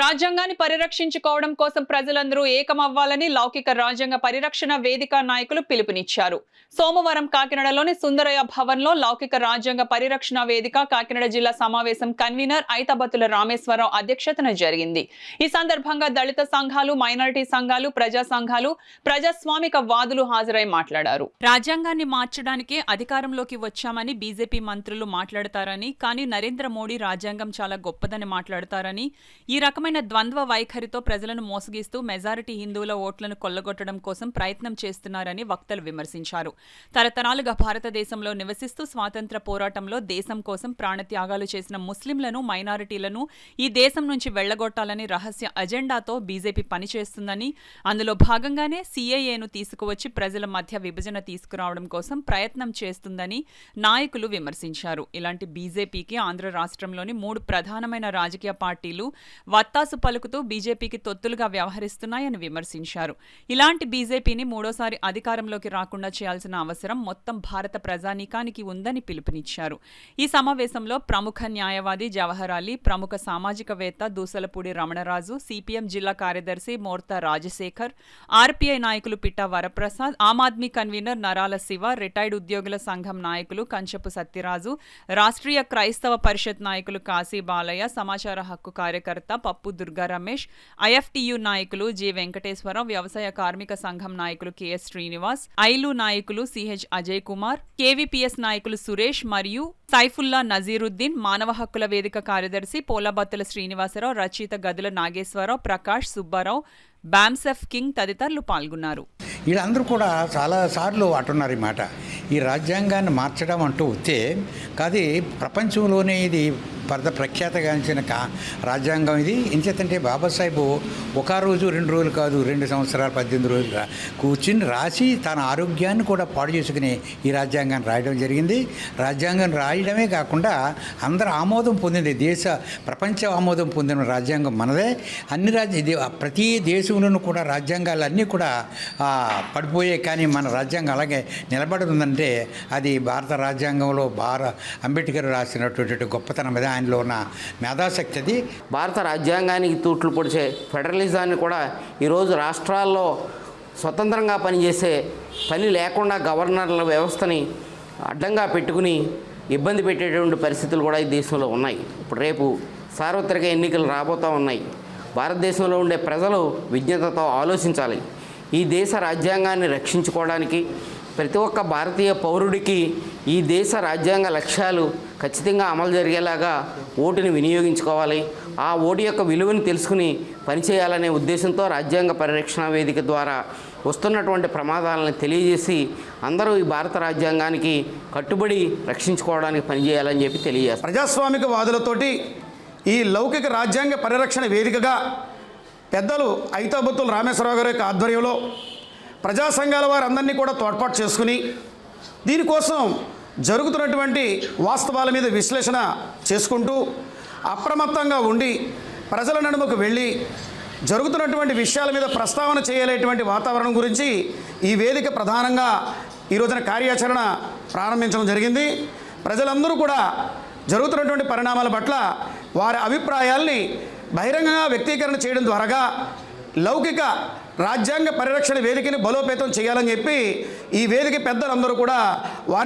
రాజ్యాంగాన్ని పరిరక్షించుకోవడం కోసం ప్రజలందరూ ఏకమవ్వాలని లౌకిక రాజ్యాంగ పరిరక్షణ వేదిక నాయకులు పిలుపునిచ్చారు. సోమవారం కాకినాడలోని సుందరయ్య భవన్లో లౌకిక రాజ్యాంగ పరిరక్షణ వేదిక కాకినాడ జిల్లా సమావేశం కన్వీనర్ ఐతబత్తుల రామేశ్వరరావు అధ్యక్షతన జరిగింది. ఈ సందర్భంగా దళిత సంఘాలు, మైనారిటీ సంఘాలు, ప్రజా సంఘాలు, ప్రజాస్వామిక వాదులు హాజరై మాట్లాడారు. రాజ్యాంగాన్ని మార్చడానికి అధికారంలోకి వచ్చామని బీజేపీ మంత్రులు మాట్లాడతారని, కానీ నరేంద్ర మోడీ రాజ్యాంగం చాలా గొప్పదని మాట్లాడతారని, ఈ రకమైన ద్వంద్వ వైఖరితో ప్రజలను మోసగిస్తూ మెజారిటీ హిందువుల ఓట్లను కొల్లగొట్టడం కోసం ప్రయత్నం చేస్తున్నారని వక్తలు విమర్శించారు. తరతరాలుగా భారతదేశంలో నివసిస్తూ స్వాతంత్ర పోరాటంలో దేశం కోసం ప్రాణత్యాగాలు చేసిన ముస్లింలను, మైనారిటీలను ఈ దేశం నుంచి వెళ్లగొట్టాలని రహస్య అజెండాతో బీజేపీ పనిచేస్తుందని, అందులో భాగంగానే సీఏఏను తీసుకువచ్చి ప్రజల మధ్య విభజన తీసుకురావడం కోసం ప్రయత్నం చేస్తుందని నాయకులు విమర్శించారు. ఇలాంటి బీజేపీకి ఆంధ్ర రాష్ట్రంలోని 3 ప్రధానమైన రాజకీయ పార్టీలు వత్తాసు పలుకుతూ బీజేపీకి తొత్తులుగా వ్యవహరిస్తున్నాయని విమర్శించారు. ఇలాంటి బీజేపీని మూడోసారి అధికారంలోకి రాకుండా చేయాల్సిన అవసరం మొత్తం భారత ప్రజానీకానికి ఉందని పిలుపునిచ్చారు. ఈ సమావేశంలో ప్రముఖ న్యాయవాది జవహర్ అలీ, ప్రముఖ సామాజికవేత్త దూసలపూడి రమణరాజు, సిపిఎం జిల్లా కార్యదర్శి మోర్తా రాజశేఖర్, ఆర్పీఐ నాయకులు పిట్టా వరప్రసాద్, ఆమ్ ఆద్మీ కన్వీనర్ నరాల శివ, రిటైర్డ్ ఉద్యోగుల సంఘం నాయకులు కంచపు సత్యరాజు, రాష్ట్రీయ క్రైస్తవ పరిషత్ నాయకులు కాశీ బాలయ్య, సమాచార హక్కు కార్యకర్త పప్పు దుర్గా రమేష్, ఐఎఫ్టియు నాయకులు జి వెంకటేశ్వరరావు, వ్యవసాయ కార్మిక సంఘం నాయకులు కెఎస్ శ్రీనివాస్, ఐలు నాయకులు సిహెచ్ అజయ్ కుమార్, కేవీపీఎస్ నాయకులు సురేష్ మరియు సైఫుల్లా నజీరుద్దీన్, మానవ హక్కుల వేదిక కార్యదర్శి పోలబత్తుల శ్రీనివాసరావు, రచయిత గదుల నాగేశ్వరరావు, ప్రకాష్ సుబ్బారావు, బామ్సెఫ్ కింగ్ తదితరులు పాల్గొన్నారు. వీళ్ళందరూ కూడా చాలాసార్లు అంటున్నారు ఈ మాట. ఈ రాజ్యాంగాన్ని మార్చడం అంటూ వస్తే కాదు, ప్రపంచంలోనే ఇది ప్రఖ్యాతగాంచిన రాజ్యాంగం ఇది. ఎంచేతంటే బాబాసాహెబ్ ఒక రోజు 2 రోజులు కాదు, 2 సంవత్సరాలు 18 రోజులు కూర్చుని రాసి తన ఆరోగ్యాన్ని కూడా పాడు చేసుకుని ఈ రాజ్యాంగాన్ని రాయడం జరిగింది. రాజ్యాంగం రాయడమే కాకుండా అందరూ ఆమోదం పొందింది, ప్రపంచ ఆమోదం పొందిన రాజ్యాంగం మనదే. అన్ని ప్రతి దేశంలోనూ కూడా రాజ్యాంగాలన్నీ కూడా పడిపోయే, కానీ మన రాజ్యాంగం అలాగే నిలబడుతుందంటే అది భారత రాజ్యాంగంలో అంబేద్కర్ రాసినటువంటి గొప్పతనం మీద, ఆయనలో ఉన్న మేధాశక్తి అది. భారత రాజ్యాంగానికి తూట్లు పొడిచే ఫెడరలిజాన్ని కూడా ఈరోజు రాష్ట్రాల్లో స్వతంత్రంగా పనిచేసే పని లేకుండా గవర్నర్ల వ్యవస్థని అడ్డంగా పెట్టుకుని ఇబ్బంది పెట్టేటువంటి పరిస్థితులు కూడా ఈ దేశంలో ఉన్నాయి. ఇప్పుడు రేపు సార్వత్రిక ఎన్నికలు రాబోతూ ఉన్నాయి. భారతదేశంలో ఉండే ప్రజలు విజ్ఞతతో ఆలోచించాలి. ఈ దేశ రాజ్యాంగాన్ని రక్షించుకోవడానికి ప్రతి ఒక్క భారతీయ పౌరుడికి ఈ దేశ రాజ్యాంగ లక్ష్యాలు ఖచ్చితంగా అమలు జరిగేలాగా ఓటుని వినియోగించుకోవాలి. ఆ ఓటు యొక్క విలువను తెలుసుకుని పనిచేయాలనే ఉద్దేశంతో రాజ్యాంగ పరిరక్షణ వేదిక ద్వారా వస్తున్నటువంటి ప్రమాదాలను తెలియజేసి అందరూ ఈ భారత రాజ్యాంగానికి కట్టుబడి రక్షించుకోవడానికి పనిచేయాలని చెప్పి తెలియజేస్తారు. ప్రజాస్వామిక వాదులతోటి ఈ లౌకిక రాజ్యాంగ పరిరక్షణ వేదికగా పెద్దలు ఐతబత్తుల రామేశ్వరరావు గారి యొక్క ఆధ్వర్యంలో ప్రజా సంఘాల వారందరినీ కూడా తోడ్పాటు చేసుకుని దీనికోసం జరుగుతున్నటువంటి వాస్తవాల మీద విశ్లేషణ చేసుకుంటూ అప్రమత్తంగా ఉండి ప్రజల నడుమకు వెళ్ళి జరుగుతున్నటువంటి విషయాల మీద ప్రస్తావన చేయలేటువంటి వాతావరణం గురించి ఈ వేదిక ప్రధానంగా ఈ రోజున కార్యాచరణ ప్రారంభించడం జరిగింది. ప్రజలందరూ కూడా జరుగుతున్నటువంటి పరిణామాల పట్ల వారి అభిప్రాయాల్ని బహిరంగంగా వ్యక్తీకరణ చేయడం ద్వారా లౌకిక రాజ్యాంగ పరిరక్షణ వేదికని బలోపేతం చేయాలని చెప్పి ఈ వేదిక పెద్దలందరూ కూడా వారి